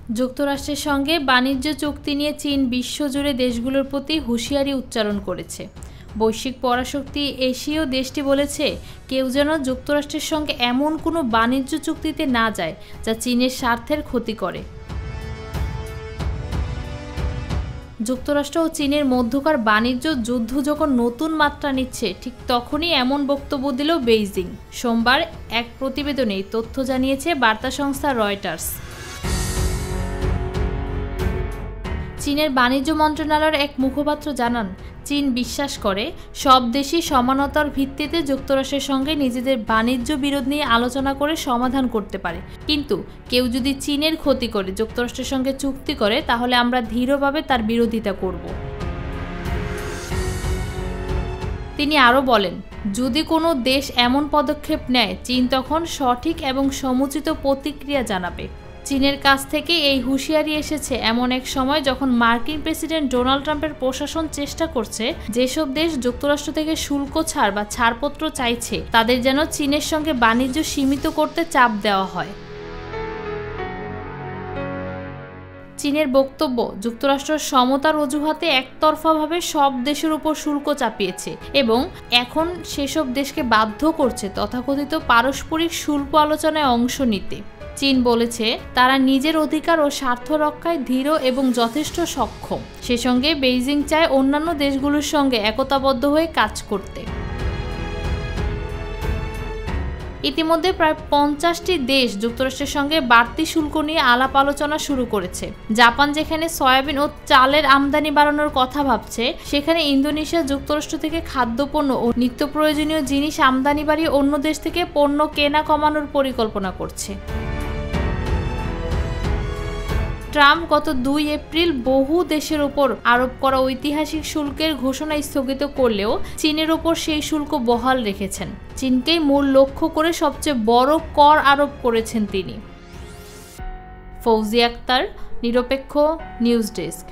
যুক্তরাষ্ট্রের সঙ্গে বাণিজ্য চুক্তি নিয়ে চীন বিশ্বজুড়ে দেশগুলোর প্রতি হুঁশিয়ারি উচ্চারণ করেছে। বৈশ্বিক পরাশক্তি এশীয় দেশটি বলেছে, কেউ যেন যুক্তরাষ্ট্রের সঙ্গে এমন কোনো বাণিজ্য চুক্তিতে না যায় যা চীনের স্বার্থের ক্ষতি করে। যুক্তরাষ্ট্র ও চীনের মধ্যকার বাণিজ্য যুদ্ধ যখন নতুন মাত্রা নিচ্ছে, ঠিক তখনই এমন বক্তব্য দিল বেইজিং। সোমবার এক প্রতিবেদনে এই তথ্য জানিয়েছে বার্তা সংস্থা রয়টার্স। চীনের বাণিজ্য মন্ত্রণালয়ের এক মুখপাত্র জানান, চীন বিশ্বাস করে সব দেশই সমানতার ভিত্তিতে যুক্তরাষ্ট্রের সঙ্গে নিজেদের বাণিজ্য বিরোধ নিয়ে আলোচনা করে সমাধান করতে পারে, কিন্তু কেউ যদি চীনের ক্ষতি করে যুক্তরাষ্ট্রের সঙ্গে চুক্তি করে তাহলে আমরা দৃঢ়ভাবে তার বিরোধিতা করব। তিনি আরও বলেন, যদি কোনো দেশ এমন পদক্ষেপ নেয়, চীন তখন সঠিক এবং সমুচিত প্রতিক্রিয়া জানাবে। চীনের কাছ থেকে এই হুঁশিয়ারি এসেছে এমন এক সময় যখন মার্কিন প্রেসিডেন্ট ডোনাল্ড ট্রাম্পের প্রশাসন চেষ্টা করছে যেসব দেশ যুক্তরাষ্ট্র থেকে শুল্ক ছাড় বা ছাড়পত্র চাইছে তাদের যেন চীনের সঙ্গে বাণিজ্য সীমিত করতে চাপ দেওয়া হয়। চীনের বক্তব্য, যুক্তরাষ্ট্র সমতার অজুহাতে একতরফাভাবে সব দেশের উপর শুল্ক চাপিয়েছে এবং এখন সেসব দেশকে বাধ্য করছে তথাকথিত পারস্পরিক শুল্ক আলোচনায় অংশ নিতে। চীন বলেছে তারা নিজের অধিকার ও স্বার্থ রক্ষায় দৃঢ় এবং যথেষ্ট সক্ষম। সে সঙ্গে বেইজিং চায় অন্যান্য দেশগুলোর সঙ্গে একতাবদ্ধ হয়ে কাজ করতে। ইতিমধ্যে প্রায় 50টি দেশ যুক্তরাষ্ট্রের সঙ্গে বাড়তি শুল্ক নিয়ে আলাপ আলোচনা শুরু করেছে। জাপান যেখানে সয়াবিন ও চালের আমদানি বাড়ানোর কথা ভাবছে, সেখানে ইন্দোনেশিয়া যুক্তরাষ্ট্র থেকে খাদ্যপণ্য ও নিত্য প্রয়োজনীয় জিনিস আমদানি বাড়িয়ে অন্য দেশ থেকে পণ্য কেনা কমানোর পরিকল্পনা করছে। ট্রাম্প গত 2 এপ্রিল বহু দেশের ওপর আরোপ করা ঐতিহাসিক শুল্কের ঘোষণা স্থগিত করলেও চীনের ওপর সেই শুল্ক বহাল রেখেছেন। চীনকেই মূল লক্ষ্য করে সবচেয়ে বড় কর আরোপ করেছেন তিনি। ফৌজিয়া আক্তার, নিরপেক্ষ নিউজ ডেস্ক।